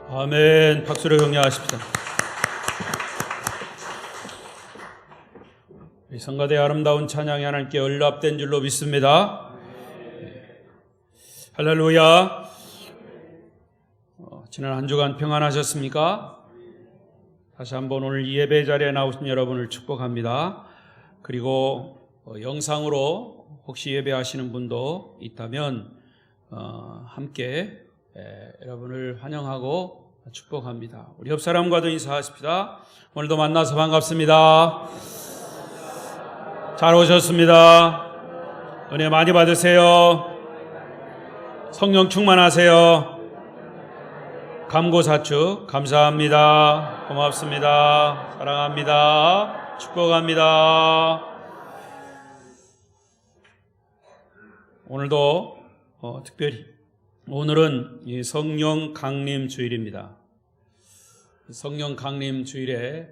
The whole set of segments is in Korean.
아멘. 박수로 격려하십시다. 이 성가대의 아름다운 찬양이 하나님께 연락된 줄로 믿습니다. 할렐루야. 지난 한 주간 평안하셨습니까? 다시 한번 오늘 이 예배 자리에 나오신 여러분을 축복합니다. 그리고 영상으로 혹시 예배하시는 분도 있다면 함께 여러분을 환영하고 축복합니다. 우리 옆 사람과도 인사하십시다. 오늘도 만나서 반갑습니다. 잘 오셨습니다. 은혜 많이 받으세요. 성령 충만하세요. 감고사축 감사합니다. 고맙습니다. 사랑합니다. 축복합니다. 오늘도 특별히 오늘은 이 성령 강림 주일입니다. 성령 강림 주일에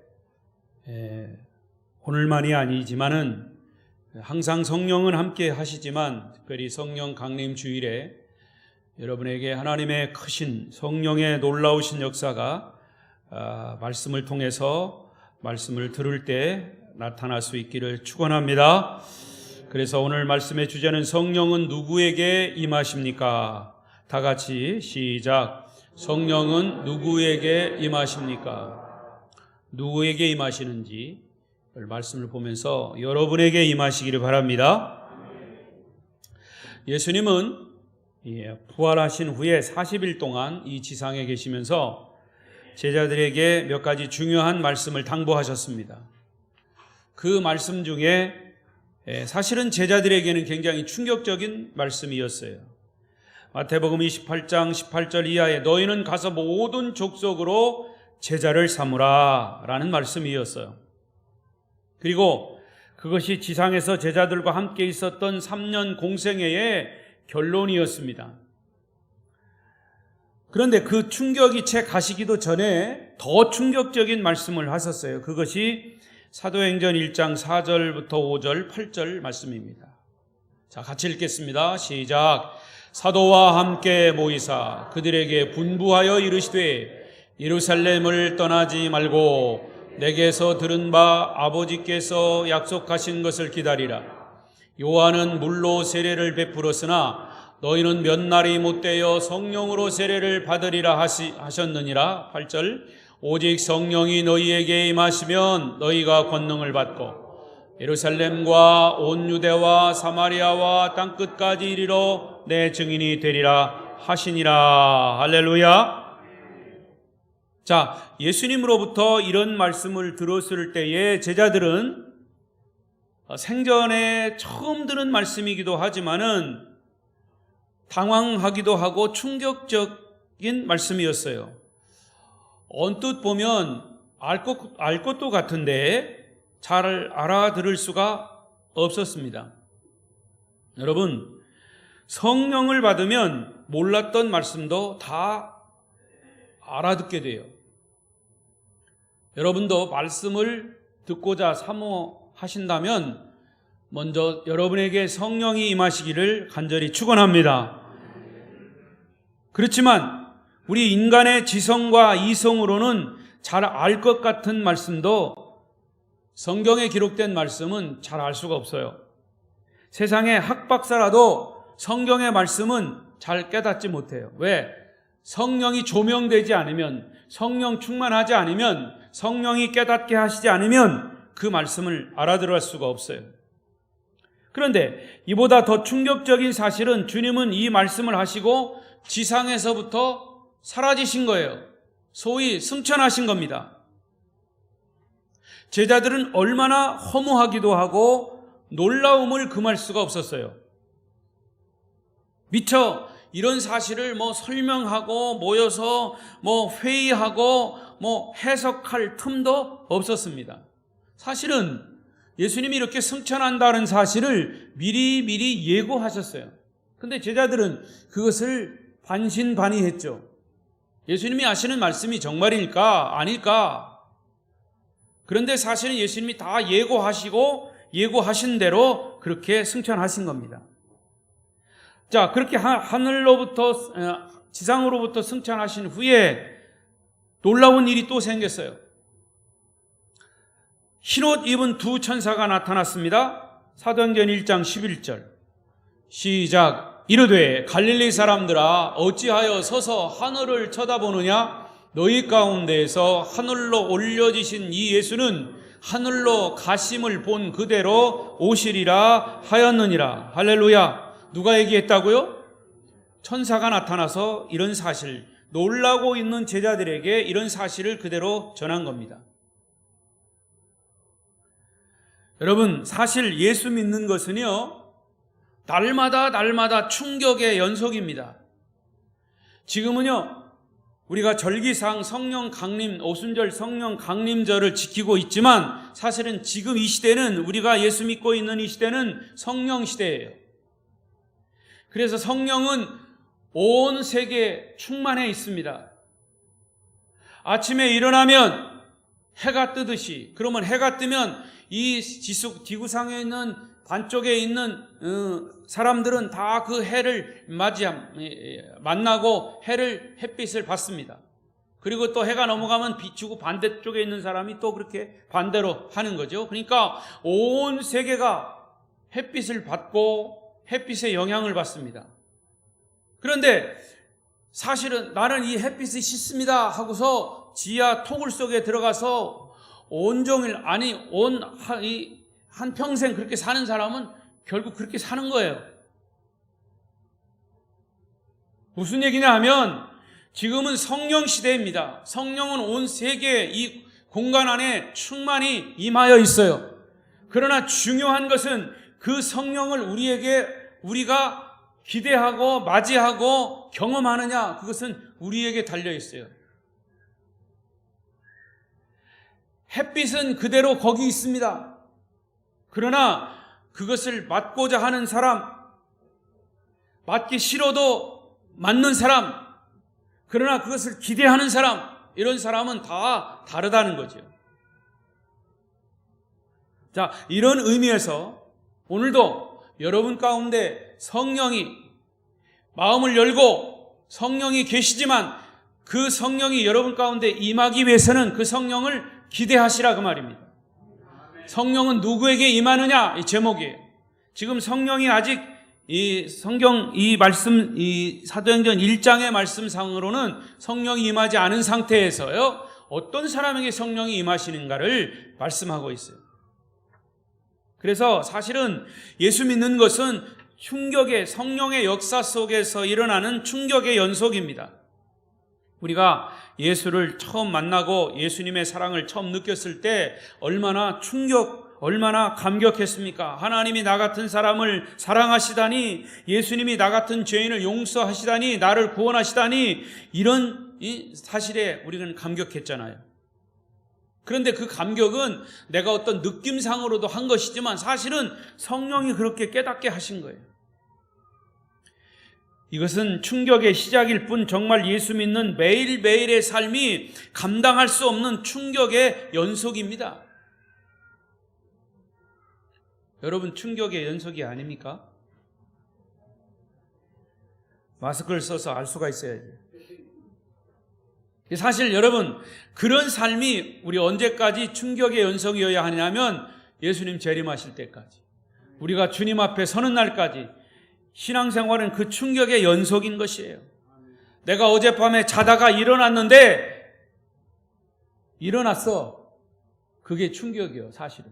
오늘만이 아니지만은 항상 성령은 함께 하시지만 특별히 성령 강림 주일에 여러분에게 하나님의 크신 성령의 놀라우신 역사가 말씀을 통해서 말씀을 들을 때 나타날 수 있기를 축원합니다. 그래서 오늘 말씀의 주제는 성령은 누구에게 임하십니까? 다 같이 시작. 성령은 누구에게 임하십니까? 누구에게 임하시는지 말씀을 보면서 여러분에게 임하시기를 바랍니다. 예수님은 부활하신 후에 40일 동안 이 지상에 계시면서 제자들에게 몇 가지 중요한 말씀을 당부하셨습니다. 그 말씀 중에 사실은 제자들에게는 굉장히 충격적인 말씀이었어요. 마태복음 28장 18절 이하에 너희는 가서 모든 족속으로 제자를 삼으라 라는 말씀이었어요. 그리고 그것이 지상에서 제자들과 함께 있었던 3년 공생애의 결론이었습니다. 그런데 그 충격이 채 가시기도 전에 더 충격적인 말씀을 하셨어요. 그것이 사도행전 1장 4절부터 5절 8절 말씀입니다. 자, 같이 읽겠습니다. 시작. 사도와 함께 모이사 그들에게 분부하여 이르시되 예루살렘을 떠나지 말고 내게서 들은 바 아버지께서 약속하신 것을 기다리라. 요한은 물로 세례를 베풀었으나 너희는 몇 날이 못되어 성령으로 세례를 받으리라 하셨느니라. 8절. 오직 성령이 너희에게 임하시면 너희가 권능을 받고 예루살렘과 온 유대와 사마리아와 땅끝까지 이르러 내 증인이 되리라 하시니라. 할렐루야. 자, 예수님으로부터 이런 말씀을 들었을 때에 제자들은 생전에 처음 들은 말씀이기도 하지만은 당황하기도 하고 충격적인 말씀이었어요. 언뜻 보면 알 것도 같은데 잘 알아들을 수가 없었습니다. 여러분, 성령을 받으면 몰랐던 말씀도 다 알아듣게 돼요. 여러분도 말씀을 듣고자 사모하신다면 먼저 여러분에게 성령이 임하시기를 간절히 축원합니다. 그렇지만 우리 인간의 지성과 이성으로는 잘 알 것 같은 말씀도 성경에 기록된 말씀은 잘 알 수가 없어요. 세상의 학박사라도 성경의 말씀은 잘 깨닫지 못해요. 왜? 성령이 조명되지 않으면, 성령 충만하지 않으면, 성령이 깨닫게 하시지 않으면 그 말씀을 알아들을 수가 없어요. 그런데 이보다 더 충격적인 사실은 주님은 이 말씀을 하시고 지상에서부터 사라지신 거예요. 소위 승천하신 겁니다. 제자들은 얼마나 허무하기도 하고 놀라움을 금할 수가 없었어요. 미처 이런 사실을 설명하고 모여서 회의하고 해석할 틈도 없었습니다. 사실은 예수님이 이렇게 승천한다는 사실을 미리 예고하셨어요. 근데 제자들은 그것을 반신반의했죠. 예수님이 하시는 말씀이 정말일까 아닐까? 그런데 사실은 예수님이 다 예고하시고 예고하신 대로 그렇게 승천하신 겁니다. 자, 그렇게 하늘로부터 지상으로부터 승천하신 후에 놀라운 일이 또 생겼어요. 흰옷 입은 두 천사가 나타났습니다. 사도행전 1장 11절 시작. 이르되 갈릴리 사람들아 어찌하여 서서 하늘을 쳐다보느냐? 너희 가운데에서 하늘로 올려지신 이 예수는 하늘로 가심을 본 그대로 오시리라 하였느니라. 할렐루야. 누가 얘기했다고요? 천사가 나타나서 이런 사실, 놀라고 있는 제자들에게 이런 사실을 그대로 전한 겁니다. 여러분, 사실 예수 믿는 것은요, 날마다 충격의 연속입니다. 지금은요, 우리가 절기상 성령 강림, 오순절 성령 강림절을 지키고 있지만 사실은 지금 이 시대는, 우리가 예수 믿고 있는 이 시대는 성령 시대예요. 그래서 성령은 온 세계에 충만해 있습니다. 아침에 일어나면 해가 뜨듯이, 그러면 해가 뜨면 이 지구상에 있는 반쪽에 있는 사람들은 다 그 해를 만나고 햇빛을 받습니다. 그리고 또 해가 넘어가면 지구 반대쪽에 있는 사람이 또 그렇게 반대로 하는 거죠. 그러니까 온 세계가 햇빛을 받고 햇빛의 영향을 받습니다. 그런데 사실은 나는 이 햇빛이 싫습니다 하고서 지하 토굴 속에 들어가서 온종일, 한평생 그렇게 사는 사람은 결국 그렇게 사는 거예요. 무슨 얘기냐 하면 지금은 성령 시대입니다. 성령은 온 세계 이 공간 안에 충만히 임하여 있어요. 그러나 중요한 것은 그 성령을 우리가 기대하고 맞이하고 경험하느냐, 그것은 우리에게 달려 있어요. 햇빛은 그대로 거기 있습니다. 그러나 그것을 맞고자 하는 사람, 맞기 싫어도 맞는 사람, 그러나 그것을 기대하는 사람, 이런 사람은 다 다르다는 거죠. 자, 이런 의미에서 오늘도 여러분 가운데 성령이, 마음을 열고 성령이 계시지만 그 성령이 여러분 가운데 임하기 위해서는 그 성령을 기대하시라, 그 말입니다. 성령은 누구에게 임하느냐, 이 제목이에요. 지금 성령이 아직 이 사도행전 1장의 말씀상으로는 성령이 임하지 않은 상태에서요, 어떤 사람에게 성령이 임하시는가를 말씀하고 있어요. 그래서 사실은 예수 믿는 것은 성령의 역사 속에서 일어나는 충격의 연속입니다. 우리가 예수를 처음 만나고 예수님의 사랑을 처음 느꼈을 때 얼마나 감격했습니까? 하나님이 나 같은 사람을 사랑하시다니, 예수님이 나 같은 죄인을 용서하시다니, 나를 구원하시다니, 이런 사실에 우리는 감격했잖아요. 그런데 그 감격은 내가 어떤 느낌상으로도 한 것이지만 사실은 성령이 그렇게 깨닫게 하신 거예요. 이것은 충격의 시작일 뿐 정말 예수 믿는 매일매일의 삶이 감당할 수 없는 충격의 연속입니다. 여러분, 충격의 연속이 아닙니까? 마스크를 써서 알 수가 있어야죠. 사실 여러분, 그런 삶이 우리 언제까지 충격의 연속이어야 하냐면 예수님 재림하실 때까지, 우리가 주님 앞에 서는 날까지 신앙생활은 그 충격의 연속인 것이에요. 내가 어젯밤에 자다가 일어났어. 그게 충격이에요, 사실은.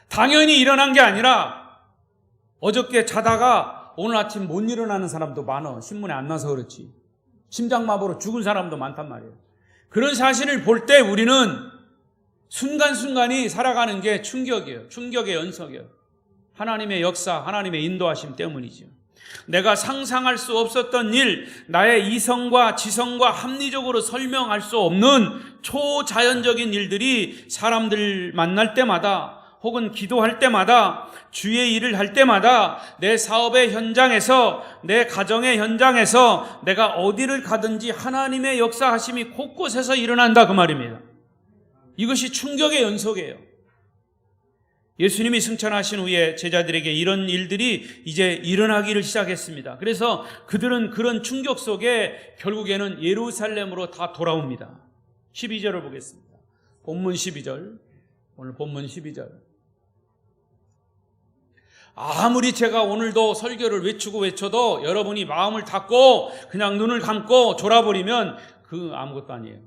당연히 일어난 게 아니라 어저께 자다가 오늘 아침 못 일어나는 사람도 많아. 신문에 안 나서 그렇지. 심장마비로 죽은 사람도 많단 말이에요. 그런 사실을 볼 때 우리는 순간순간이 살아가는 게 충격이에요. 충격의 연속이에요. 하나님의 역사, 하나님의 인도하심 때문이죠. 내가 상상할 수 없었던 일, 나의 이성과 지성과 합리적으로 설명할 수 없는 초자연적인 일들이 사람들 만날 때마다, 혹은 기도할 때마다, 주의 일을 할 때마다, 내 사업의 현장에서, 내 가정의 현장에서, 내가 어디를 가든지 하나님의 역사하심이 곳곳에서 일어난다, 그 말입니다. 이것이 충격의 연속이에요. 예수님이 승천하신 후에 제자들에게 이런 일들이 이제 일어나기를 시작했습니다. 그래서 그들은 그런 충격 속에 결국에는 예루살렘으로 다 돌아옵니다. 12절을 보겠습니다. 본문 12절. 오늘 본문 12절. 아무리 제가 오늘도 설교를 외쳐도 여러분이 마음을 닫고 그냥 눈을 감고 졸아버리면 그 아무것도 아니에요.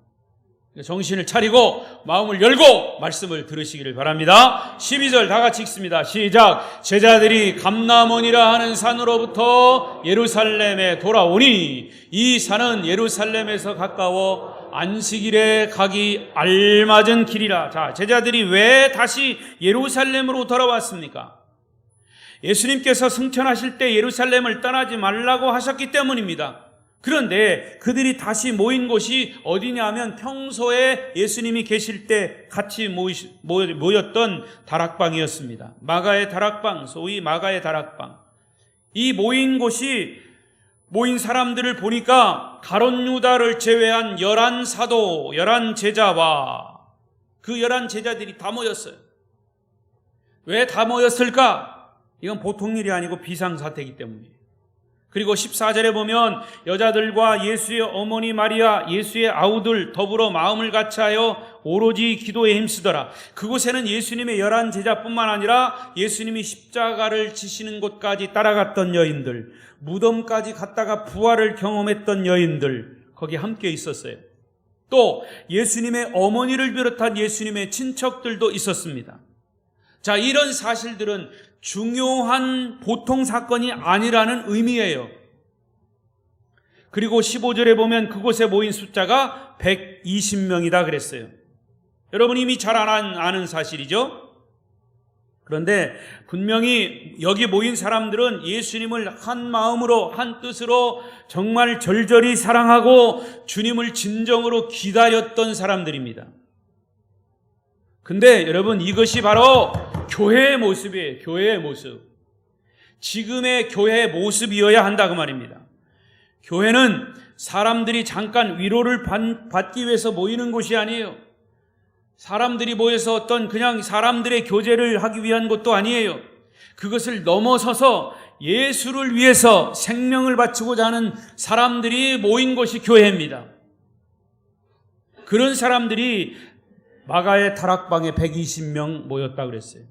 정신을 차리고 마음을 열고 말씀을 들으시기를 바랍니다. 12절 다 같이 읽습니다. 시작. 제자들이 감람원이라 하는 산으로부터 예루살렘에 돌아오니 이 산은 예루살렘에서 가까워 안식일에 가기 알맞은 길이라. 자, 제자들이 왜 다시 예루살렘으로 돌아왔습니까? 예수님께서 승천하실 때 예루살렘을 떠나지 말라고 하셨기 때문입니다. 그런데 그들이 다시 모인 곳이 어디냐면 평소에 예수님이 계실 때 같이 모였던 다락방이었습니다. 마가의 다락방, 소위 마가의 다락방. 이 모인 곳이 모인 사람들을 보니까 가룟 유다를 제외한 11사도, 11제자와 그 11제자들이 다 모였어요. 왜 다 모였을까? 이건 보통 일이 아니고 비상사태이기 때문이에요. 그리고 14절에 보면 여자들과 예수의 어머니 마리아, 예수의 아우들 더불어 마음을 같이하여 오로지 기도에 힘쓰더라. 그곳에는 예수님의 11제자뿐만 아니라 예수님이 십자가를 지시는 곳까지 따라갔던 여인들, 무덤까지 갔다가 부활을 경험했던 여인들, 거기 함께 있었어요. 또 예수님의 어머니를 비롯한 예수님의 친척들도 있었습니다. 자, 이런 사실들은 중요한 보통 사건이 아니라는 의미예요. 그리고 15절에 보면 그곳에 모인 숫자가 120명이다 그랬어요. 여러분 이미 잘 아는 사실이죠? 그런데 분명히 여기 모인 사람들은 예수님을 한 마음으로, 한 뜻으로 정말 절절히 사랑하고 주님을 진정으로 기다렸던 사람들입니다. 근데 여러분 이것이 바로 교회의 모습이에요. 교회의 모습. 지금의 교회의 모습이어야 한다 그 말입니다. 교회는 사람들이 잠깐 위로를 받기 위해서 모이는 곳이 아니에요. 사람들이 모여서 어떤 그냥 사람들의 교제를 하기 위한 것도 아니에요. 그것을 넘어서서 예수를 위해서 생명을 바치고자 하는 사람들이 모인 곳이 교회입니다. 그런 사람들이 마가의 다락방에 120명 모였다 그랬어요.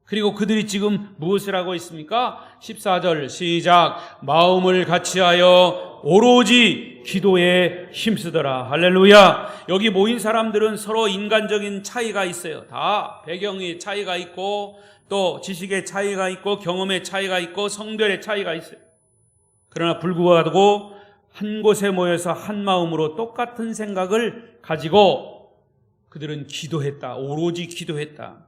그리고 그들이 지금 무엇을 하고 있습니까? 14절 시작. 마음을 같이하여 오로지 기도에 힘쓰더라. 할렐루야. 여기 모인 사람들은 서로 인간적인 차이가 있어요. 다 배경의 차이가 있고 또 지식의 차이가 있고 경험의 차이가 있고 성별의 차이가 있어요. 그러나 불구하고 한 곳에 모여서 한 마음으로 똑같은 생각을 가지고 그들은 기도했다. 오로지 기도했다.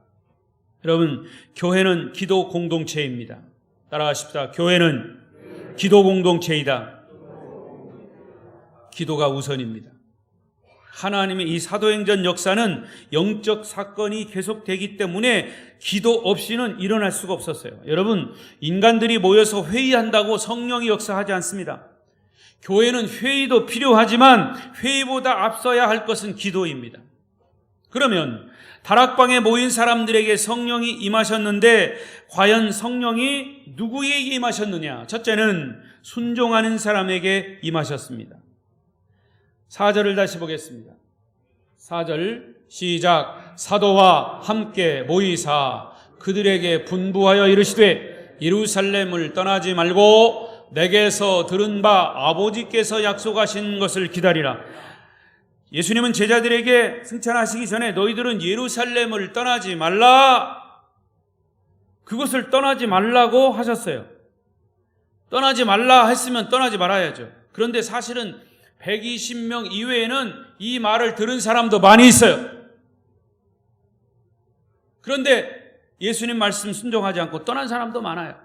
여러분, 교회는 기도 공동체입니다. 따라가십시다. 교회는 기도 공동체이다. 기도가 우선입니다. 하나님의 이 사도행전 역사는 영적 사건이 계속되기 때문에 기도 없이는 일어날 수가 없었어요. 여러분, 인간들이 모여서 회의한다고 성령이 역사하지 않습니다. 교회는 회의도 필요하지만 회의보다 앞서야 할 것은 기도입니다. 그러면 다락방에 모인 사람들에게 성령이 임하셨는데 과연 성령이 누구에게 임하셨느냐? 첫째는 순종하는 사람에게 임하셨습니다. 4절을 다시 보겠습니다. 4절 시작. 사도와 함께 모이사 그들에게 분부하여 이르시되 예루살렘을 떠나지 말고 내게서 들은 바 아버지께서 약속하신 것을 기다리라. 예수님은 제자들에게 승천하시기 전에 너희들은 예루살렘을 떠나지 말라. 그것을 떠나지 말라고 하셨어요. 떠나지 말라 했으면 떠나지 말아야죠. 그런데 사실은 120명 이외에는 이 말을 들은 사람도 많이 있어요. 그런데 예수님 말씀 순종하지 않고 떠난 사람도 많아요.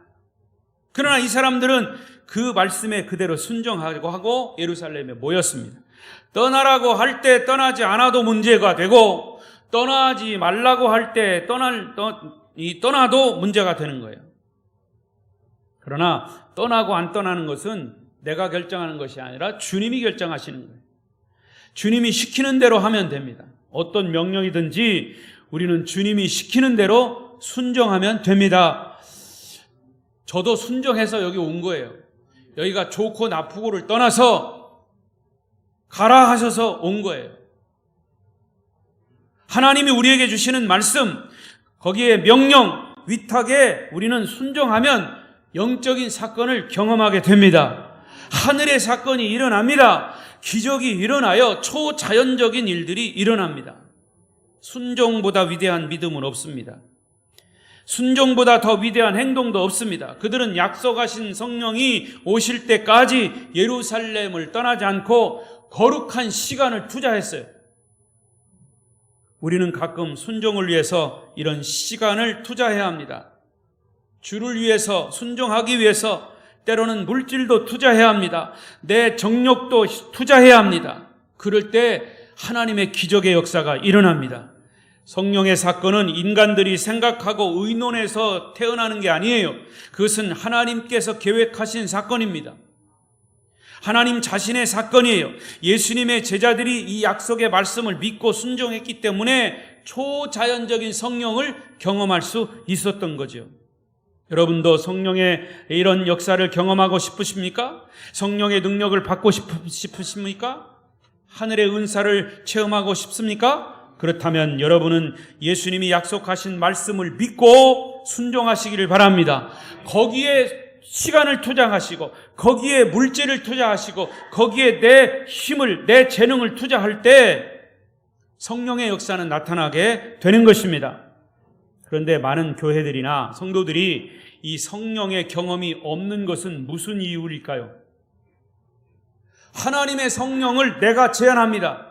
그러나 이 사람들은 그 말씀에 그대로 순종하고 하고 예루살렘에 모였습니다. 떠나라고 할 때 떠나지 않아도 문제가 되고 떠나지 말라고 할 때 떠나도 문제가 되는 거예요. 그러나 떠나고 안 떠나는 것은 내가 결정하는 것이 아니라 주님이 결정하시는 거예요. 주님이 시키는 대로 하면 됩니다. 어떤 명령이든지 우리는 주님이 시키는 대로 순종하면 됩니다. 저도 순종해서 여기 온 거예요. 여기가 좋고 나쁘고를 떠나서 가라 하셔서 온 거예요. 하나님이 우리에게 주시는 말씀, 거기에 명령, 위탁에 우리는 순종하면 영적인 사건을 경험하게 됩니다. 하늘의 사건이 일어납니다. 기적이 일어나요. 초자연적인 일들이 일어납니다. 순종보다 위대한 믿음은 없습니다. 순종보다 더 위대한 행동도 없습니다. 그들은 약속하신 성령이 오실 때까지 예루살렘을 떠나지 않고 거룩한 시간을 투자했어요. 우리는 가끔 순종을 위해서 이런 시간을 투자해야 합니다. 주를 위해서, 순종하기 위해서 때로는 물질도 투자해야 합니다. 내 정력도 투자해야 합니다. 그럴 때 하나님의 기적의 역사가 일어납니다. 성령의 사건은 인간들이 생각하고 의논해서 태어나는 게 아니에요. 그것은 하나님께서 계획하신 사건입니다. 하나님 자신의 사건이에요. 예수님의 제자들이 이 약속의 말씀을 믿고 순종했기 때문에 초자연적인 성령을 경험할 수 있었던 거죠. 여러분도 성령의 이런 역사를 경험하고 싶으십니까? 성령의 능력을 받고 싶으십니까? 하늘의 은사를 체험하고 싶습니까? 그렇다면 여러분은 예수님이 약속하신 말씀을 믿고 순종하시기를 바랍니다. 거기에 시간을 투자하시고, 거기에 물질을 투자하시고, 거기에 내 힘을, 내 재능을 투자할 때 성령의 역사는 나타나게 되는 것입니다. 그런데 많은 교회들이나 성도들이 이 성령의 경험이 없는 것은 무슨 이유일까요? 하나님의 성령을 내가 제안합니다.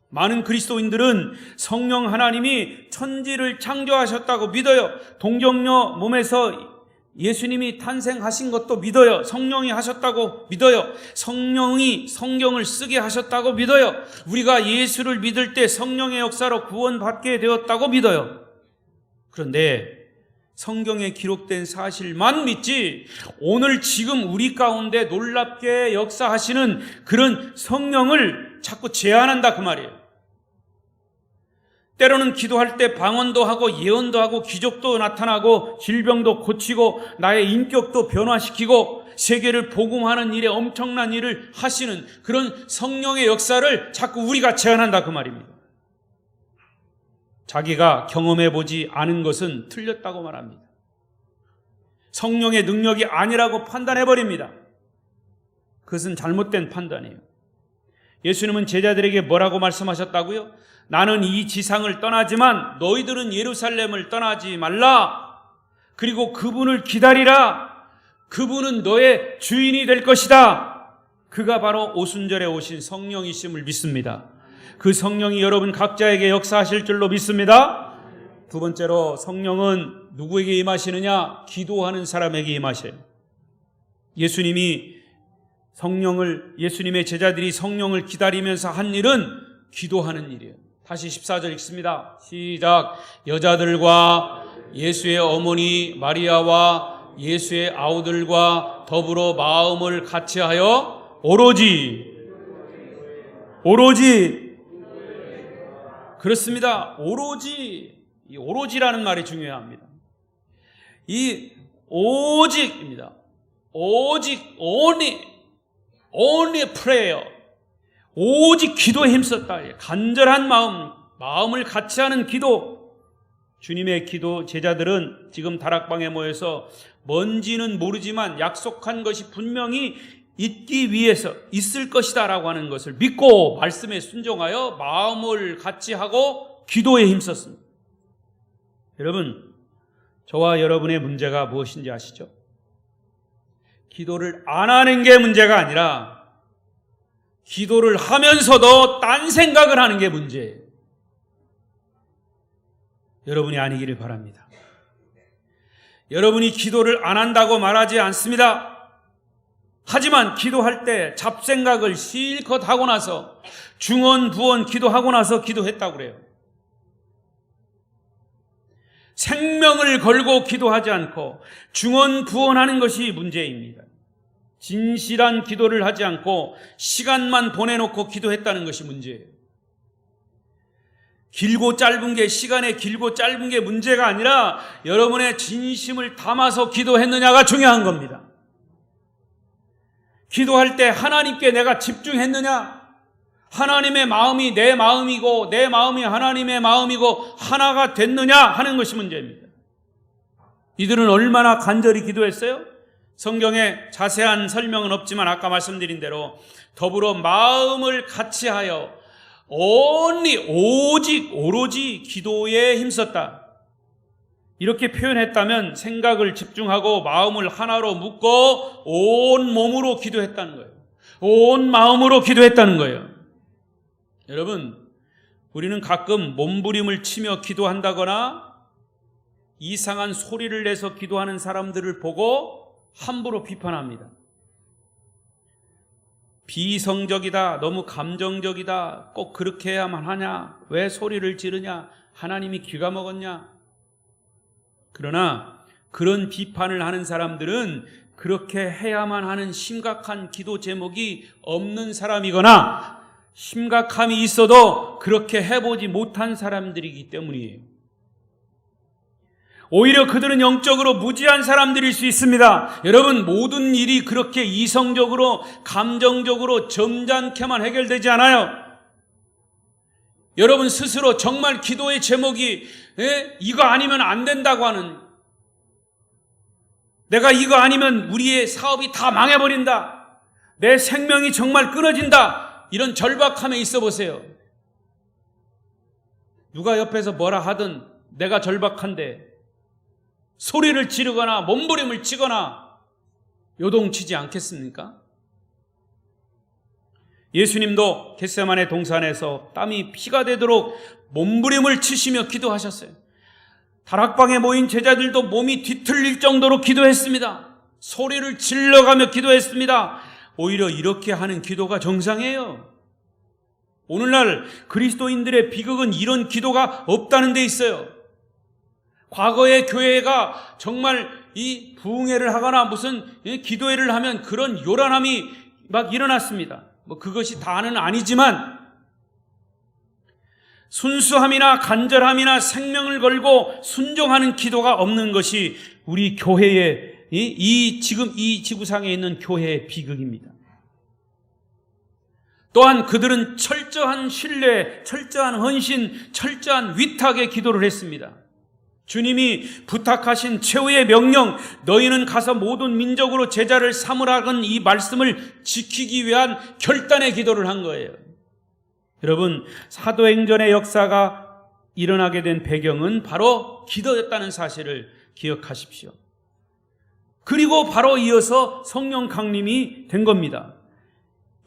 많은 그리스도인들은 성령 하나님이 천지를 창조하셨다고 믿어요. 동정녀 몸에서 예수님이 탄생하신 것도 믿어요. 성령이 하셨다고 믿어요. 성령이 성경을 쓰게 하셨다고 믿어요. 우리가 예수를 믿을 때 성령의 역사로 구원받게 되었다고 믿어요. 그런데 성경에 기록된 사실만 믿지 오늘 지금 우리 가운데 놀랍게 역사하시는 그런 성령을 자꾸 제안한다 그 말이에요. 때로는 기도할 때 방언도 하고 예언도 하고 기적도 나타나고 질병도 고치고 나의 인격도 변화시키고 세계를 복음하는 일에 엄청난 일을 하시는 그런 성령의 역사를 자꾸 우리가 제안한다 그 말입니다. 자기가 경험해보지 않은 것은 틀렸다고 말합니다. 성령의 능력이 아니라고 판단해버립니다. 그것은 잘못된 판단이에요. 예수님은 제자들에게 뭐라고 말씀하셨다고요? 나는 이 지상을 떠나지만 너희들은 예루살렘을 떠나지 말라. 그리고 그분을 기다리라. 그분은 너의 주인이 될 것이다. 그가 바로 오순절에 오신 성령이심을 믿습니다. 그 성령이 여러분 각자에게 역사하실 줄로 믿습니다. 두 번째로 성령은 누구에게 임하시느냐? 기도하는 사람에게 임하셔요. 예수님의 제자들이 성령을 기다리면서 한 일은 기도하는 일이에요. 다시 14절 읽습니다. 시작. 여자들과 예수의 어머니 마리아와 예수의 아우들과 더불어 마음을 같이하여 오로지 그렇습니다. 이 오로지라는 말이 중요합니다. 이 오직입니다. 오직 only prayer. 오직 기도에 힘썼다. 간절한 마음을 같이 하는 기도. 주님의 기도 제자들은 지금 다락방에 모여서 뭔지는 모르지만 약속한 것이 분명히 있기 위해서 있을 것이다 라고 하는 것을 믿고 말씀에 순종하여 마음을 같이 하고 기도에 힘썼습니다. 여러분, 저와 여러분의 문제가 무엇인지 아시죠? 기도를 안 하는 게 문제가 아니라 기도를 하면서도 딴 생각을 하는 게 문제예요. 여러분이 아니기를 바랍니다. 여러분이 기도를 안 한다고 말하지 않습니다. 하지만 기도할 때 잡생각을 실컷 하고 나서 중언부언 기도하고 나서 기도했다고 그래요. 생명을 걸고 기도하지 않고 중언부언하는 것이 문제입니다. 진실한 기도를 하지 않고 시간만 보내놓고 기도했다는 것이 문제예요. 길고 짧은 게, 시간의 길고 짧은 게 문제가 아니라 여러분의 진심을 담아서 기도했느냐가 중요한 겁니다. 기도할 때 하나님께 내가 집중했느냐, 하나님의 마음이 내 마음이고 내 마음이 하나님의 마음이고 하나가 됐느냐 하는 것이 문제입니다. 이들은 얼마나 간절히 기도했어요? 성경에 자세한 설명은 없지만 아까 말씀드린 대로 더불어 마음을 같이하여 오직 오로지 기도에 힘썼다. 이렇게 표현했다면 생각을 집중하고 마음을 하나로 묶고 온 몸으로 기도했다는 거예요. 온 마음으로 기도했다는 거예요. 여러분, 우리는 가끔 몸부림을 치며 기도한다거나 이상한 소리를 내서 기도하는 사람들을 보고 함부로 비판합니다. 비성적이다, 너무 감정적이다, 꼭 그렇게 해야만 하냐, 왜 소리를 지르냐, 하나님이 귀가 먹었냐. 그러나 그런 비판을 하는 사람들은 그렇게 해야만 하는 심각한 기도 제목이 없는 사람이거나 심각함이 있어도 그렇게 해보지 못한 사람들이기 때문이에요. 오히려 그들은 영적으로 무지한 사람들일 수 있습니다. 여러분, 모든 일이 그렇게 이성적으로 감정적으로 점잖게만 해결되지 않아요. 여러분 스스로 정말 기도의 제목이 이거 아니면 안 된다고 하는, 내가 이거 아니면 우리의 사업이 다 망해버린다, 내 생명이 정말 끊어진다, 이런 절박함에 있어 보세요. 누가 옆에서 뭐라 하든 내가 절박한데 소리를 지르거나 몸부림을 치거나 요동치지 않겠습니까? 예수님도 겟세마네 동산에서 땀이 피가 되도록 몸부림을 치시며 기도하셨어요. 다락방에 모인 제자들도 몸이 뒤틀릴 정도로 기도했습니다. 소리를 질러가며 기도했습니다. 오히려 이렇게 하는 기도가 정상이에요. 오늘날 그리스도인들의 비극은 이런 기도가 없다는 데 있어요. 과거의 교회가 정말 이 부흥회를 하거나 무슨 기도회를 하면 그런 요란함이 막 일어났습니다. 그것이 다는 아니지만 순수함이나 간절함이나 생명을 걸고 순종하는 기도가 없는 것이 우리 교회의 지금 이 지구상에 있는 교회의 비극입니다. 또한 그들은 철저한 신뢰, 철저한 헌신, 철저한 위탁의 기도를 했습니다. 주님이 부탁하신 최후의 명령, 너희는 가서 모든 민족으로 제자를 삼으라는 이 말씀을 지키기 위한 결단의 기도를 한 거예요. 여러분, 사도행전의 역사가 일어나게 된 배경은 바로 기도였다는 사실을 기억하십시오. 그리고 바로 이어서 성령 강림이 된 겁니다.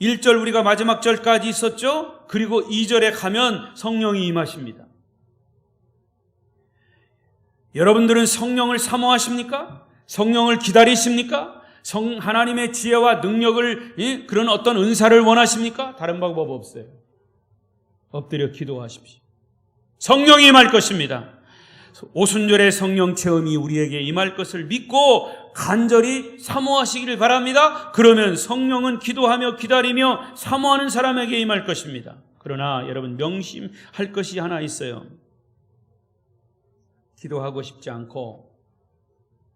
1절 우리가 마지막 절까지 있었죠? 그리고 2절에 가면 성령이 임하십니다. 여러분들은 성령을 사모하십니까? 성령을 기다리십니까? 하나님의 지혜와 능력을, 그런 어떤 은사를 원하십니까? 다른 방법 없어요. 엎드려 기도하십시오. 성령이 임할 것입니다. 오순절의 성령 체험이 우리에게 임할 것을 믿고 간절히 사모하시기를 바랍니다. 그러면 성령은 기도하며 기다리며 사모하는 사람에게 임할 것입니다. 그러나 여러분, 명심할 것이 하나 있어요. 기도하고 싶지 않고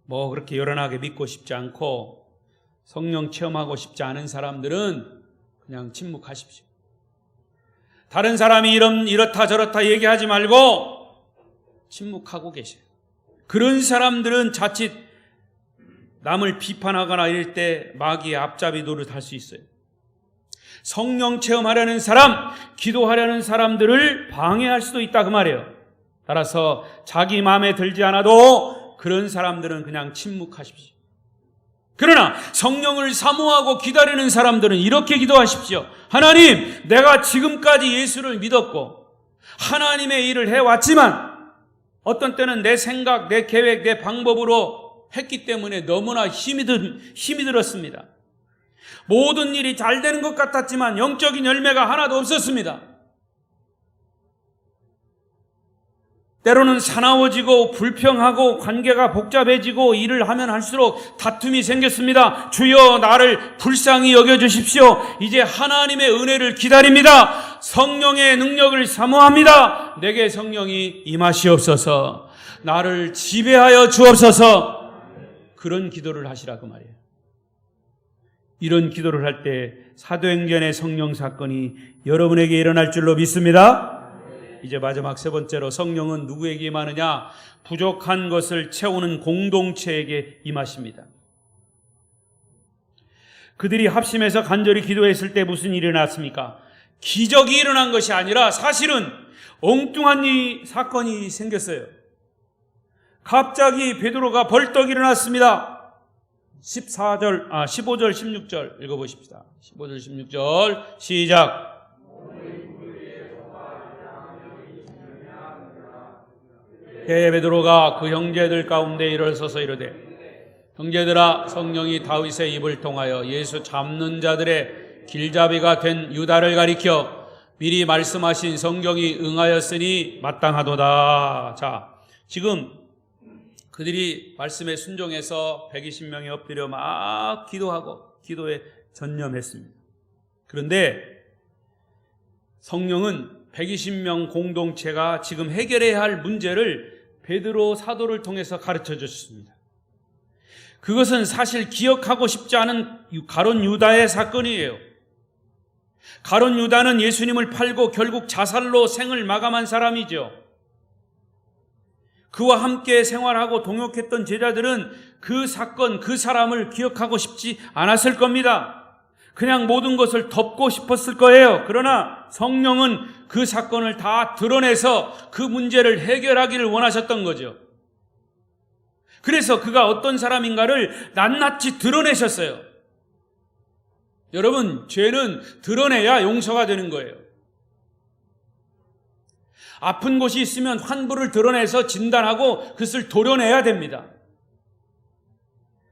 그렇게 요란하게 믿고 싶지 않고 성령 체험하고 싶지 않은 사람들은 그냥 침묵하십시오. 다른 사람이 이렇다 저렇다 얘기하지 말고 침묵하고 계세요. 그런 사람들은 자칫 남을 비판하거나 이럴 때 마귀의 앞잡이 노릇할 수 있어요. 성령 체험하려는 사람, 기도하려는 사람들을 방해할 수도 있다 그 말이에요. 따라서 자기 마음에 들지 않아도 그런 사람들은 그냥 침묵하십시오. 그러나 성령을 사모하고 기다리는 사람들은 이렇게 기도하십시오. 하나님, 내가 지금까지 예수를 믿었고 하나님의 일을 해왔지만 어떤 때는 내 생각, 내 계획, 내 방법으로 했기 때문에 너무나 힘이 들었습니다. 모든 일이 잘 되는 것 같았지만 영적인 열매가 하나도 없었습니다. 때로는 사나워지고 불평하고 관계가 복잡해지고 일을 하면 할수록 다툼이 생겼습니다. 주여, 나를 불쌍히 여겨주십시오. 이제 하나님의 은혜를 기다립니다. 성령의 능력을 사모합니다. 내게 성령이 임하시옵소서. 나를 지배하여 주옵소서. 그런 기도를 하시라고 말이에요. 이런 기도를 할 때 사도행전의 성령 사건이 여러분에게 일어날 줄로 믿습니다. 이제 마지막 세 번째로, 성령은 누구에게 임하느냐? 부족한 것을 채우는 공동체에게 임하십니다. 그들이 합심해서 간절히 기도했을 때 무슨 일이 일어났습니까? 기적이 일어난 것이 아니라 사실은 엉뚱한 이 사건이 생겼어요. 갑자기 베드로가 벌떡 일어났습니다. 15절, 16절 읽어보십시다. 15절, 16절 시작. 베드로가 그 형제들 가운데 일어서서 이르되, 형제들아, 성령이 다윗의 입을 통하여 예수 잡는 자들의 길잡이가 된 유다를 가리켜 미리 말씀하신 성경이 응하였으니 마땅하도다. 자, 지금 그들이 말씀에 순종해서 120명이 엎드려 막 기도하고 기도에 전념했습니다. 그런데 성령은 120명 공동체가 지금 해결해야 할 문제를 베드로 사도를 통해서 가르쳐 줬습니다. 그것은 사실 기억하고 싶지 않은 가룟 유다의 사건이에요. 가룟 유다는 예수님을 팔고 결국 자살로 생을 마감한 사람이죠. 그와 함께 생활하고 동역했던 제자들은 그 사건, 그 사람을 기억하고 싶지 않았을 겁니다. 그냥 모든 것을 덮고 싶었을 거예요. 그러나 성령은 그 사건을 다 드러내서 그 문제를 해결하기를 원하셨던 거죠. 그래서 그가 어떤 사람인가를 낱낱이 드러내셨어요. 여러분, 죄는 드러내야 용서가 되는 거예요. 아픈 곳이 있으면 환부를 드러내서 진단하고 그것을 도려내야 됩니다.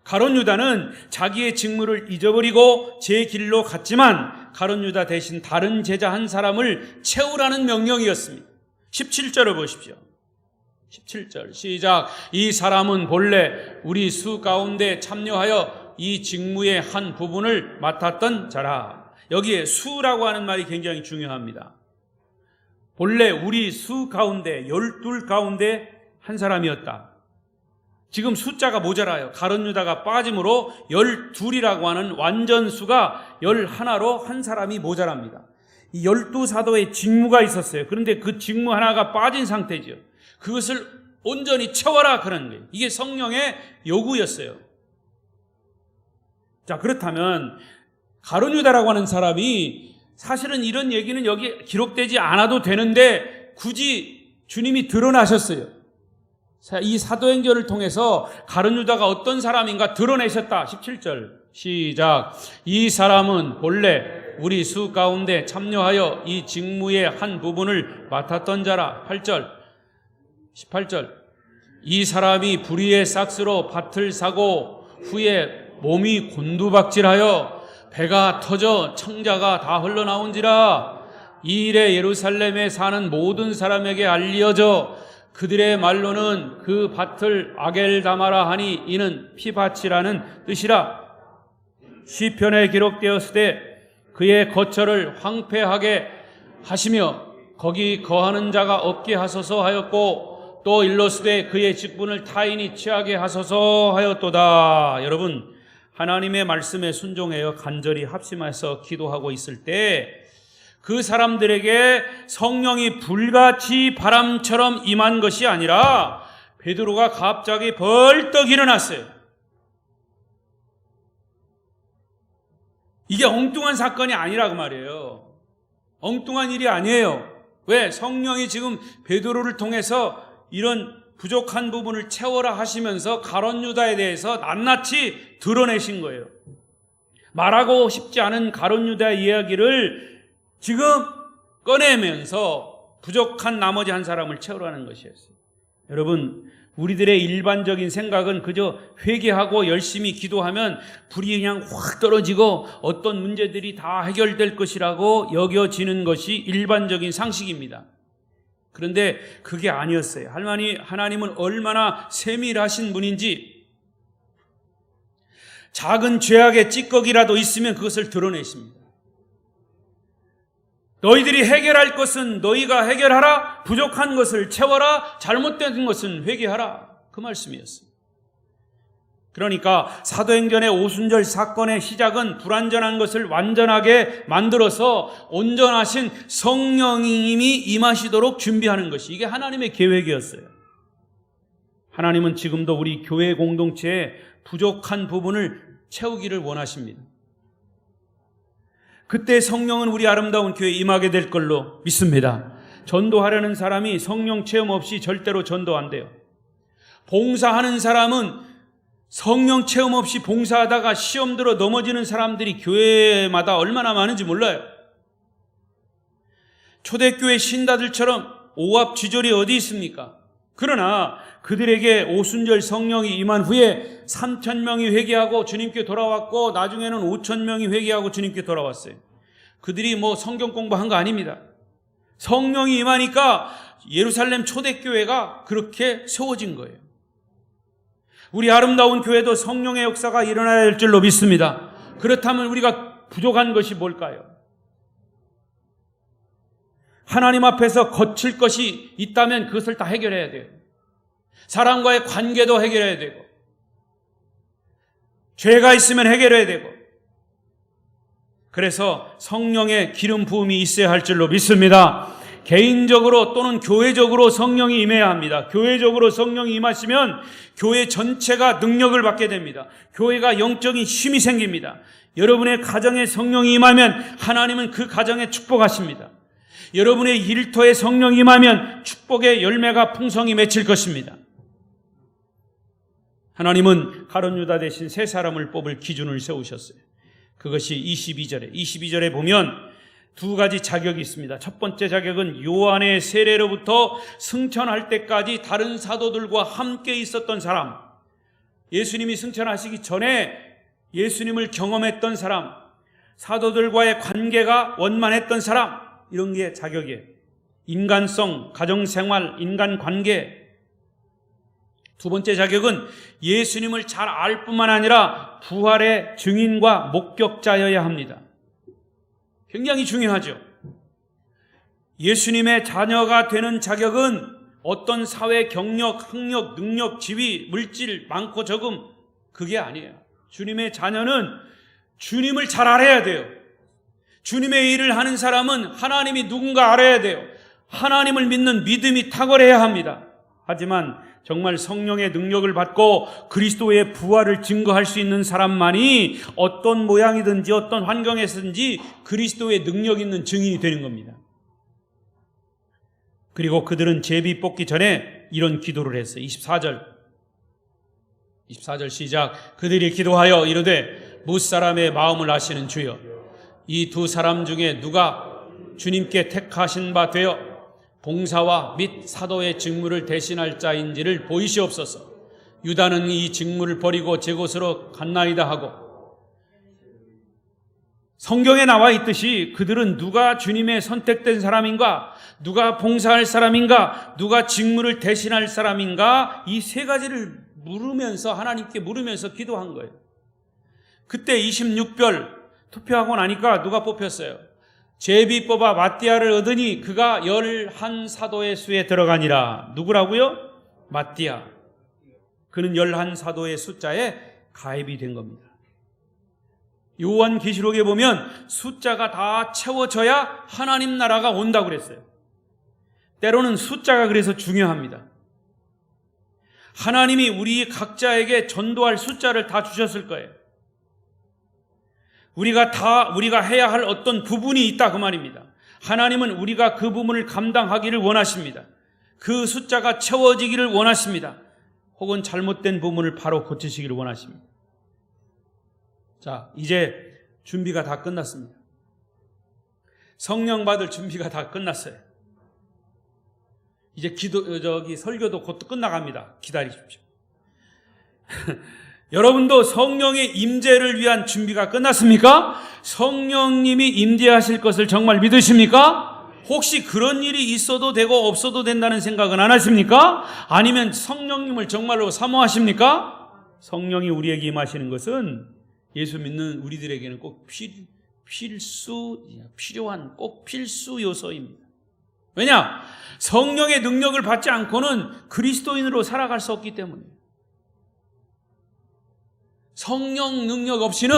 가룟 유다는 자기의 직무를 잊어버리고 제 길로 갔지만 가룟 유다 대신 다른 제자 한 사람을 채우라는 명령이었습니다. 17절을 보십시오. 17절 시작. 이 사람은 본래 우리 수 가운데 참여하여 이 직무의 한 부분을 맡았던 자라. 여기에 수라고 하는 말이 굉장히 중요합니다. 본래 우리 수 가운데 12 가운데 한 사람이었다. 지금 숫자가 모자라요. 가룟 유다가 빠짐으로 12이라고 하는 완전 수가 11로 한 사람이 모자랍니다. 이 12사도의 직무가 있었어요. 그런데 그 직무 하나가 빠진 상태죠. 그것을 온전히 채워라 그런 거예요. 이게 성령의 요구였어요. 자, 그렇다면 가룟 유다라고 하는 사람이 사실은 이런 얘기는 여기 기록되지 않아도 되는데 굳이 주님이 드러나셨어요. 이 사도행전을 통해서 가룟 유다가 어떤 사람인가 드러내셨다. 17절 시작. 이 사람은 본래 우리 수 가운데 참여하여 이 직무의 한 부분을 맡았던 자라. 8절 18절 이 사람이 불의의 싹스로 밭을 사고 후에 몸이 곤두박질하여 배가 터져 청자가 다 흘러나온지라. 이 일에 예루살렘에 사는 모든 사람에게 알려져 그들의 말로는 그 밭을 아겔다마라 하니 이는 피밭이라는 뜻이라. 시편에 기록되었으되 그의 거처를 황폐하게 하시며 거기 거하는 자가 없게 하소서 하였고 또 일러스되 그의 직분을 타인이 취하게 하소서 하였도다. 여러분, 하나님의 말씀에 순종하여 간절히 합심해서 기도하고 있을 때 그 사람들에게 성령이 불같이 바람처럼 임한 것이 아니라 베드로가 갑자기 벌떡 일어났어요. 이게 엉뚱한 사건이 아니라고 말이에요. 엉뚱한 일이 아니에요. 왜? 성령이 지금 베드로를 통해서 이런 부족한 부분을 채워라 하시면서 가룟 유다에 대해서 낱낱이 드러내신 거예요. 말하고 싶지 않은 가룟 유다의 이야기를 지금 꺼내면서 부족한 나머지 한 사람을 채우라는 것이었어요. 여러분, 우리들의 일반적인 생각은 그저 회개하고 열심히 기도하면 불이 그냥 확 떨어지고 어떤 문제들이 다 해결될 것이라고 여겨지는 것이 일반적인 상식입니다. 그런데 그게 아니었어요. 하나님은 얼마나 세밀하신 분인지 작은 죄악의 찌꺼기라도 있으면 그것을 드러내십니다. 너희들이 해결할 것은 너희가 해결하라. 부족한 것을 채워라. 잘못된 것은 회개하라. 그 말씀이었어요. 그러니까 사도행전의 오순절 사건의 시작은 불완전한 것을 완전하게 만들어서 온전하신 성령님이 임하시도록 준비하는 것이, 이게 하나님의 계획이었어요. 하나님은 지금도 우리 교회 공동체의 부족한 부분을 채우기를 원하십니다. 그때 성령은 우리 아름다운 교회에 임하게 될 걸로 믿습니다. 전도하려는 사람이 성령 체험 없이 절대로 전도 안 돼요. 봉사하는 사람은 성령 체험 없이 봉사하다가 시험 들어 넘어지는 사람들이 교회마다 얼마나 많은지 몰라요. 초대교회 신다들처럼 오합지졸이 어디 있습니까? 그러나 그들에게 오순절 성령이 임한 후에 3,000명이 회개하고 주님께 돌아왔고, 나중에는 5,000명이 회개하고 주님께 돌아왔어요. 그들이 뭐 성경 공부한 거 아닙니다. 성령이 임하니까 예루살렘 초대교회가 그렇게 세워진 거예요. 우리 아름다운 교회도 성령의 역사가 일어나야 할 줄로 믿습니다. 그렇다면 우리가 부족한 것이 뭘까요? 하나님 앞에서 거칠 것이 있다면 그것을 다 해결해야 돼요. 사람과의 관계도 해결해야 되고, 죄가 있으면 해결해야 되고, 그래서 성령의 기름 부음이 있어야 할 줄로 믿습니다. 개인적으로 또는 교회적으로 성령이 임해야 합니다. 교회적으로 성령이 임하시면 교회 전체가 능력을 받게 됩니다. 교회가 영적인 힘이 생깁니다. 여러분의 가정에 성령이 임하면 하나님은 그 가정에 축복하십니다. 여러분의 일터에 성령이 임하면 축복의 열매가 풍성히 맺힐 것입니다. 하나님은 가룟 유다 대신 세 사람을 뽑을 기준을 세우셨어요. 그것이 22절에 보면 두 가지 자격이 있습니다. 첫 번째 자격은 요한의 세례로부터 승천할 때까지 다른 사도들과 함께 있었던 사람, 예수님이 승천하시기 전에 예수님을 경험했던 사람, 사도들과의 관계가 원만했던 사람, 이런 게 자격이에요. 인간성, 가정생활, 인간관계. 두 번째 자격은 예수님을 잘 알 뿐만 아니라 부활의 증인과 목격자여야 합니다. 굉장히 중요하죠. 예수님의 자녀가 되는 자격은 어떤 사회 경력, 학력, 능력, 지위, 물질 많고 적음, 그게 아니에요. 주님의 자녀는 주님을 잘 알아야 돼요. 주님의 일을 하는 사람은 하나님이 누군가 알아야 돼요. 하나님을 믿는 믿음이 탁월해야 합니다. 하지만 정말 성령의 능력을 받고 그리스도의 부활을 증거할 수 있는 사람만이 어떤 모양이든지 어떤 환경에서든지 그리스도의 능력 있는 증인이 되는 겁니다. 그리고 그들은 제비 뽑기 전에 이런 기도를 했어요. 24절 시작. 그들이 기도하여 이르되 무사람의 마음을 아시는 주여, 이 두 사람 중에 누가 주님께 택하신 바 되어 봉사와 및 사도의 직무를 대신할 자인지를 보이시옵소서. 유다는 이 직무를 버리고 제 곳으로 갔나이다 하고, 성경에 나와 있듯이 그들은 누가 주님의 선택된 사람인가, 누가 봉사할 사람인가, 누가 직무를 대신할 사람인가, 이 세 가지를 물으면서, 하나님께 물으면서 기도한 거예요. 그때 26별 투표하고 나니까 누가 뽑혔어요? 제비 뽑아 마띠아를 얻으니 그가 11사도의 수에 들어가니라. 누구라고요? 마띠아. 그는 11사도의 숫자에 가입이 된 겁니다. 요한계시록에 보면 숫자가 다 채워져야 하나님 나라가 온다고 그랬어요. 때로는 숫자가 그래서 중요합니다. 하나님이 우리 각자에게 전도할 숫자를 다 주셨을 거예요. 우리가 해야 할 어떤 부분이 있다, 그 말입니다. 하나님은 우리가 그 부분을 감당하기를 원하십니다. 그 숫자가 채워지기를 원하십니다. 혹은 잘못된 부분을 바로 고치시기를 원하십니다. 자, 이제 준비가 다 끝났습니다. 성령 받을 준비가 다 끝났어요. 이제 설교도 곧 끝나갑니다. 기다리십시오. 여러분도 성령의 임재를 위한 준비가 끝났습니까? 성령님이 임재하실 것을 정말 믿으십니까? 혹시 그런 일이 있어도 되고 없어도 된다는 생각은 안 하십니까? 아니면 성령님을 정말로 사모하십니까? 성령이 우리에게 임하시는 것은 예수 믿는 우리들에게는 꼭 필요한 꼭 필수 요소입니다. 왜냐? 성령의 능력을 받지 않고는 그리스도인으로 살아갈 수 없기 때문이에요. 성령 능력 없이는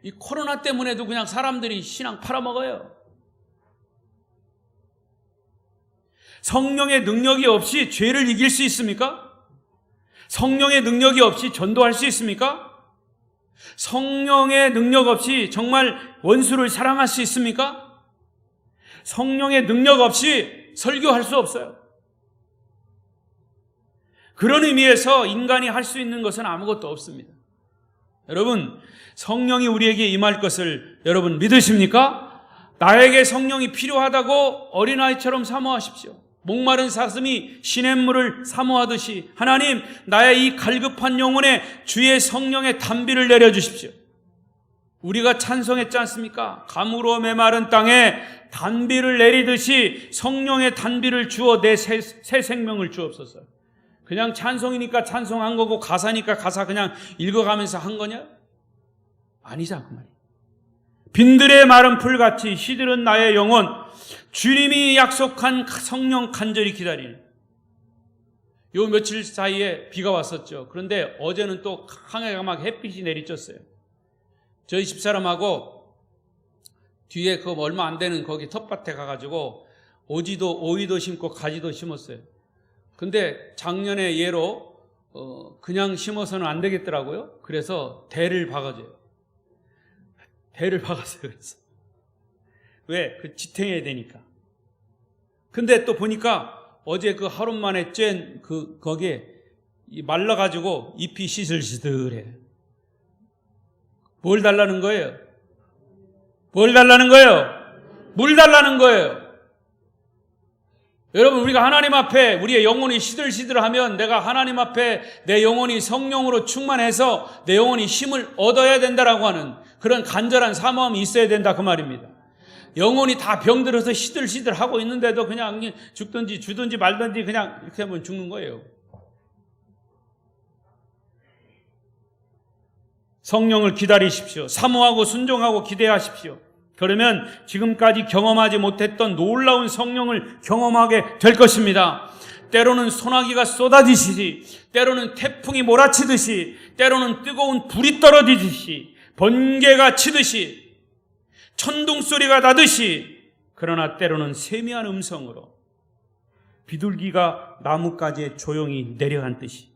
이 코로나 때문에도 그냥 사람들이 신앙 팔아먹어요. 성령의 능력이 없이 죄를 이길 수 있습니까? 성령의 능력이 없이 전도할 수 있습니까? 성령의 능력 없이 정말 원수를 사랑할 수 있습니까? 성령의 능력 없이 설교할 수 없어요. 그런 의미에서 인간이 할 수 있는 것은 아무것도 없습니다. 여러분, 성령이 우리에게 임할 것을 여러분 믿으십니까? 나에게 성령이 필요하다고 어린아이처럼 사모하십시오. 목마른 사슴이 시냇물을 사모하듯이 하나님, 나의 이 갈급한 영혼에 주의 성령의 단비를 내려주십시오. 우리가 찬송했지 않습니까? 가물어 메마른 땅에 단비를 내리듯이 성령의 단비를 주어 내 새 생명을 주옵소서. 그냥 찬송이니까 찬송한 거고 가사니까 가사 그냥 읽어가면서 한 거냐? 아니자 그 말이에요. 빈들의 마른 풀같이 시들은 나의 영혼, 주님이 약속한 성령 간절히 기다리는. 요 며칠 사이에 비가 왔었죠. 그런데 어제는 또 강하게 막 햇빛이 내리쬐어요. 저희 집사람하고 뒤에 그 얼마 안 되는 거기 텃밭에 가가지고 오이도 심고 가지도 심었어요. 근데 작년에 예로 그냥 심어서는 안 되겠더라고요. 그래서 대를 박았어요. 그래서. 왜? 그 지탱해야 되니까. 근데 또 보니까 어제 그 하루 만에 쬐은 거기에 말라가지고 잎이 시들시들해. 뭘 달라는 거예요? 물 달라는 거예요. 여러분, 우리가 하나님 앞에 우리의 영혼이 시들시들하면 내가 하나님 앞에 내 영혼이 성령으로 충만해서 내 영혼이 힘을 얻어야 된다라고 하는 그런 간절한 사모함이 있어야 된다 그 말입니다. 영혼이 다 병들어서 시들시들하고 있는데도 그냥 죽든지 주든지 말든지 그냥 이렇게 하면 죽는 거예요. 성령을 기다리십시오. 사모하고 순종하고 기대하십시오. 그러면 지금까지 경험하지 못했던 놀라운 성령을 경험하게 될 것입니다. 때로는 소나기가 쏟아지듯이, 때로는 태풍이 몰아치듯이, 때로는 뜨거운 불이 떨어지듯이, 번개가 치듯이, 천둥 소리가 나듯이, 그러나 때로는 세미한 음성으로 비둘기가 나뭇가지에 조용히 내려앉듯이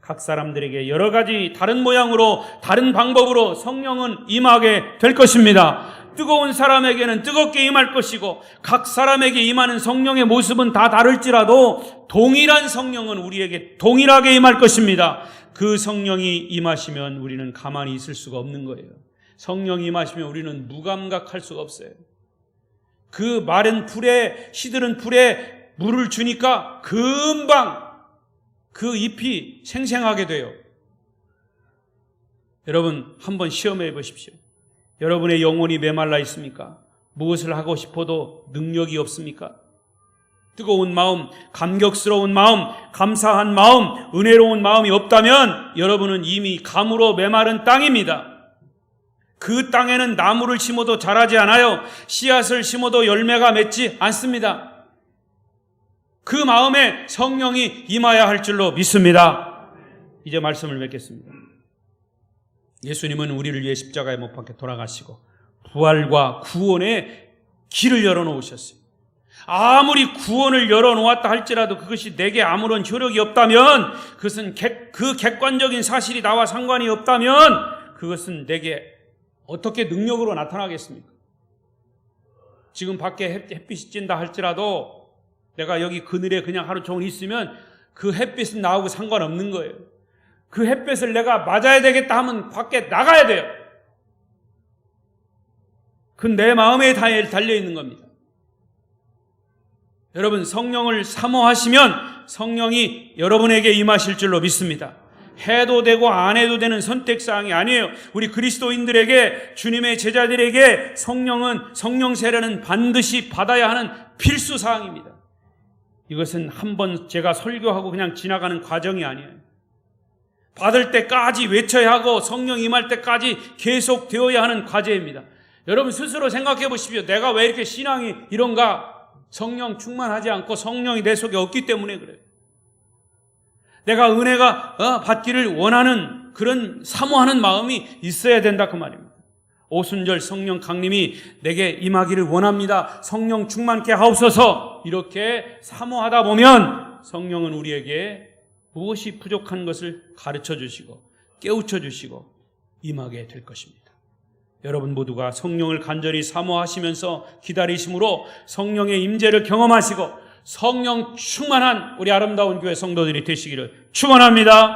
각 사람들에게 여러 가지 다른 모양으로 다른 방법으로 성령은 임하게 될 것입니다. 뜨거운 사람에게는 뜨겁게 임할 것이고 각 사람에게 임하는 성령의 모습은 다 다를지라도 동일한 성령은 우리에게 동일하게 임할 것입니다. 그 성령이 임하시면 우리는 가만히 있을 수가 없는 거예요. 성령이 임하시면 우리는 무감각할 수가 없어요. 그 마른 풀에, 시들은 풀에 물을 주니까 금방 그 잎이 생생하게 돼요. 여러분, 한번 시험해 보십시오. 여러분의 영혼이 메말라 있습니까? 무엇을 하고 싶어도 능력이 없습니까? 뜨거운 마음, 감격스러운 마음, 감사한 마음, 은혜로운 마음이 없다면 여러분은 이미 가물어 메마른 땅입니다. 그 땅에는 나무를 심어도 자라지 않아요. 씨앗을 심어도 열매가 맺지 않습니다. 그 마음에 성령이 임해야 할 줄로 믿습니다. 이제 말씀을 맺겠습니다. 예수님은 우리를 위해 십자가에 못 박혀 돌아가시고 부활과 구원의 길을 열어놓으셨어요. 아무리 구원을 열어놓았다 할지라도 그것이 내게 아무런 효력이 없다면, 그것은 그 객관적인 사실이 나와 상관이 없다면 그것은 내게 어떻게 능력으로 나타나겠습니까? 지금 밖에 햇빛이 찐다 할지라도 내가 여기 그늘에 그냥 하루 종일 있으면 그 햇빛은 나하고 상관없는 거예요. 그 햇빛을 내가 맞아야 되겠다 하면 밖에 나가야 돼요. 그건 내 마음에 달려있는 겁니다. 여러분, 성령을 사모하시면 성령이 여러분에게 임하실 줄로 믿습니다. 해도 되고 안 해도 되는 선택사항이 아니에요. 우리 그리스도인들에게, 주님의 제자들에게 성령 세례는 반드시 받아야 하는 필수사항입니다. 이것은 한번 제가 설교하고 그냥 지나가는 과정이 아니에요. 받을 때까지 외쳐야 하고 성령 임할 때까지 계속 되어야 하는 과제입니다. 여러분 스스로 생각해 보십시오. 내가 왜 이렇게 신앙이 이런가? 성령 충만하지 않고 성령이 내 속에 없기 때문에 그래요. 내가 은혜가 받기를 원하는 그런 사모하는 마음이 있어야 된다 그 말입니다. 오순절 성령 강림이 내게 임하기를 원합니다. 성령 충만케 하옵소서. 이렇게 사모하다 보면 성령은 우리에게 무엇이 부족한 것을 가르쳐 주시고 깨우쳐 주시고 임하게 될 것입니다. 여러분 모두가 성령을 간절히 사모하시면서 기다리심으로 성령의 임재를 경험하시고 성령 충만한 우리 아름다운 교회 성도들이 되시기를 축원합니다.